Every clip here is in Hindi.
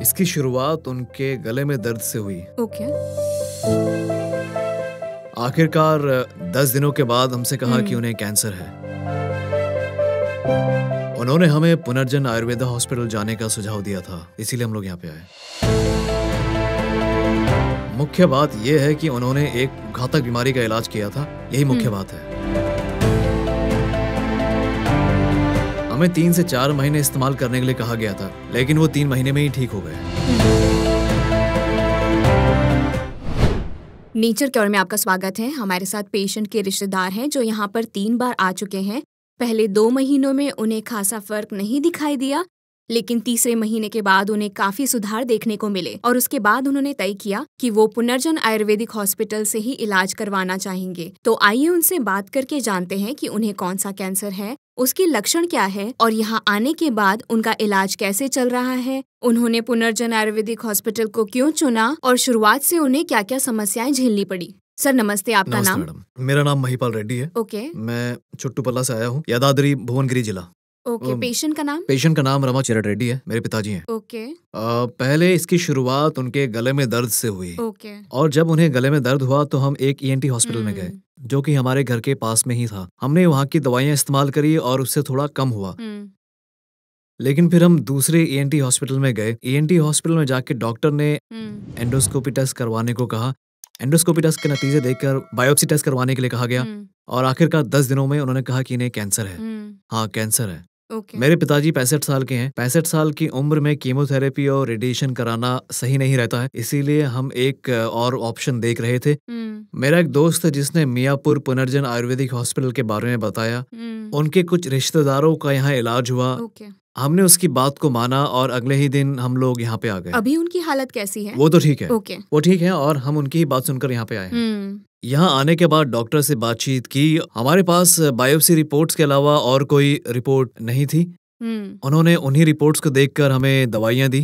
इसकी शुरुआत उनके गले में दर्द से हुई। ओके। आखिरकार 10 दिनों के बाद हमसे कहा कि उन्हें कैंसर है। उन्होंने हमें पुनर्जन आयुर्वेदा हॉस्पिटल जाने का सुझाव दिया था, इसीलिए हम लोग यहाँ पे आए। मुख्य बात यह है कि उन्होंने एक घातक बीमारी का इलाज किया था, यही मुख्य बात है। हमें 3 से 4 महीने इस्तेमाल करने के लिए कहा गया था, लेकिन वो 3 महीने में ही ठीक हो गए। नेचर क्योर में आपका स्वागत है। हमारे साथ पेशेंट के रिश्तेदार हैं जो यहाँ पर 3 बार आ चुके हैं। पहले 2 महीनों में उन्हें खासा फर्क नहीं दिखाई दिया, लेकिन तीसरे महीने के बाद उन्हें काफी सुधार देखने को मिले और उसके बाद उन्होंने तय किया कि वो पुनर्जन आयुर्वेदिक हॉस्पिटल से ही इलाज करवाना चाहेंगे। तो आइए उनसे बात करके जानते हैं कि उन्हें कौन सा कैंसर है, उसके लक्षण क्या है और यहाँ आने के बाद उनका इलाज कैसे चल रहा है, उन्होंने पुनर्जन आयुर्वेदिक हॉस्पिटल को क्यों चुना और शुरुआत से उन्हें क्या क्या समस्याएं झेलनी पड़ी। सर नमस्ते, आपका नमस्ते नाम? मैडम, मेरा नाम महिपाल रेड्डी है। ओके। मैं चुट्टूपल्ला से आया हूँ, यादाद्री भुवनगिरी जिला। ओके। पेशेंट का नाम? पेशेंट का नाम रमा चिरट रेड्डी है, मेरे पिताजी हैं। ओके। पहले इसकी शुरुआत उनके गले में दर्द से हुई। ओके। और जब उन्हें गले में दर्द हुआ तो हम एक ईएनटी हॉस्पिटल में गए, जो कि हमारे घर के पास में ही था। हमने वहाँ की दवाइयाँ इस्तेमाल करी और उससे थोड़ा कम हुआ। लेकिन फिर हम दूसरे ईएनटी हॉस्पिटल में गए। ईएनटी हॉस्पिटल में जाके डॉक्टर ने एंडोस्कोपी टेस्ट करवाने को कहा। एंडोस्कोपी टेस्ट के नतीजे देखकर बायोप्सी टेस्ट करवाने के लिए कहा गया और आखिरकार 10 दिनों में उन्होंने कहा कि इन्हें कैंसर है। हाँ, कैंसर है। मेरे पिताजी 65 साल के हैं। 65 साल की उम्र में कीमोथेरेपी और रेडिएशन कराना सही नहीं रहता है, इसीलिए हम एक और ऑप्शन देख रहे थे। मेरा एक दोस्त है जिसने मियापुर पुनर्जन आयुर्वेदिक हॉस्पिटल के बारे में बताया। उनके कुछ रिश्तेदारों का यहाँ इलाज हुआ। हमने उसकी बात को माना और अगले ही दिन हम लोग यहाँ पे आ गए। अभी उनकी हालत कैसी है? वो तो ठीक है। वो ठीक है और हम उनकी ही बात सुनकर यहाँ पे आए हैं। यहाँ आने के बाद डॉक्टर से बातचीत की। हमारे पास बायोप्सी रिपोर्ट्स के अलावा और कोई रिपोर्ट नहीं थी। उन्होंने उन्हीं रिपोर्ट्स को देखकर हमें दवाइयाँ दी।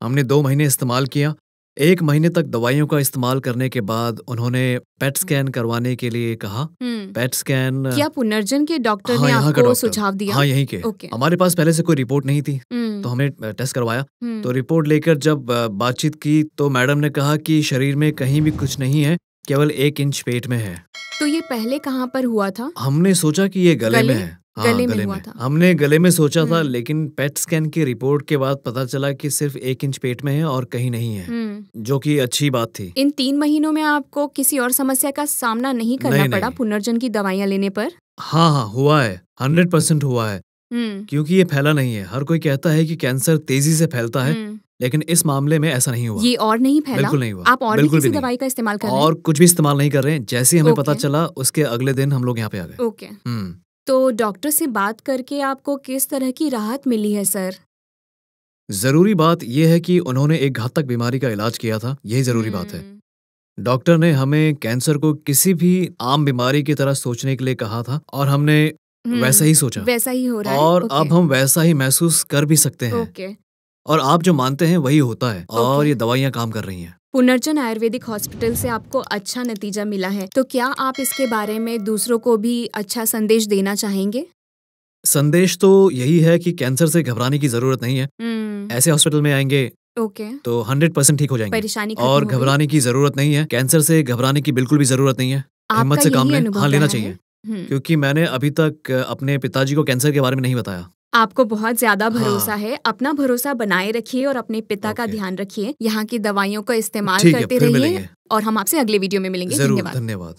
हमने 2 महीने इस्तेमाल किया। 1 महीने तक दवाइयों का इस्तेमाल करने के बाद उन्होंने पेट स्कैन करवाने के लिए कहा। पेट स्कैन क्या पुनर्जन के डॉक्टर ने आपको सुझाव दिया? हाँ, यहीं के। हमारे पास पहले से कोई रिपोर्ट नहीं थी, तो हमने टेस्ट करवाया। तो रिपोर्ट लेकर जब बातचीत की तो मैडम ने कहा कि शरीर में कहीं भी कुछ नहीं है, केवल 1 इंच पेट में है। तो ये पहले कहाँ पर हुआ था? हमने सोचा कि ये गले में है। हाँ, गले में हुआ था। हमने गले में सोचा था, लेकिन पेट स्कैन की रिपोर्ट के बाद पता चला कि सिर्फ 1 इंच पेट में है और कहीं नहीं है, जो कि अच्छी बात थी। इन 3 महीनों में आपको किसी और समस्या का सामना नहीं करना पड़ा पुनर्जन की दवाइयाँ लेने पर? हाँ, हुआ है, 100% हुआ है। क्योंकि ये फैला नहीं है। हर कोई कहता है कि कैंसर तेजी से फैलता है, लेकिन इस मामले में ऐसा नहीं हुआ। ये और नहीं फैला? बिल्कुल नहीं हुआ। आप और भी किसी दवाई का इस्तेमाल कर रहे हैं? और कुछ भी इस्तेमाल नहीं कर रहे हैं। जैसे हमें पता चला उसके अगले दिन हम लोग यहाँ पे आ गए। ओके। तो डॉक्टर से बात करके आपको किस तरह की राहत मिली है सर? जरूरी बात यह है कि उन्होंने एक घातक बीमारी का इलाज किया था, यही जरूरी बात है। डॉक्टर ने हमें कैंसर को किसी भी आम बीमारी की तरह सोचने के लिए कहा था और हमने वैसा ही सोचा। वैसा ही हो रहा है। और अब हम वैसा ही महसूस कर भी सकते हैं। और आप जो मानते हैं वही होता है। और ये दवाइयाँ काम कर रही हैं। पुनर्जन आयुर्वेदिक हॉस्पिटल से आपको अच्छा नतीजा मिला है, तो क्या आप इसके बारे में दूसरों को भी अच्छा संदेश देना चाहेंगे? संदेश तो यही है कि कैंसर से घबराने की जरूरत नहीं है। ऐसे हॉस्पिटल में आएंगे तो 100% ठीक हो जाएंगे। परेशानी और घबराने की जरूरत नहीं है। कैंसर से घबराने की बिल्कुल भी जरूरत नहीं है। हिम्मत से काम लें। हाँ, लेना चाहिए। क्योंकि मैंने अभी तक अपने पिताजी को कैंसर के बारे में नहीं बताया। आपको बहुत ज्यादा भरोसा है। अपना भरोसा बनाए रखिए और अपने पिता का ध्यान रखिए। यहाँ की दवाइयों का इस्तेमाल करते रहिए और हम आपसे अगले वीडियो में मिलेंगे। धन्यवाद।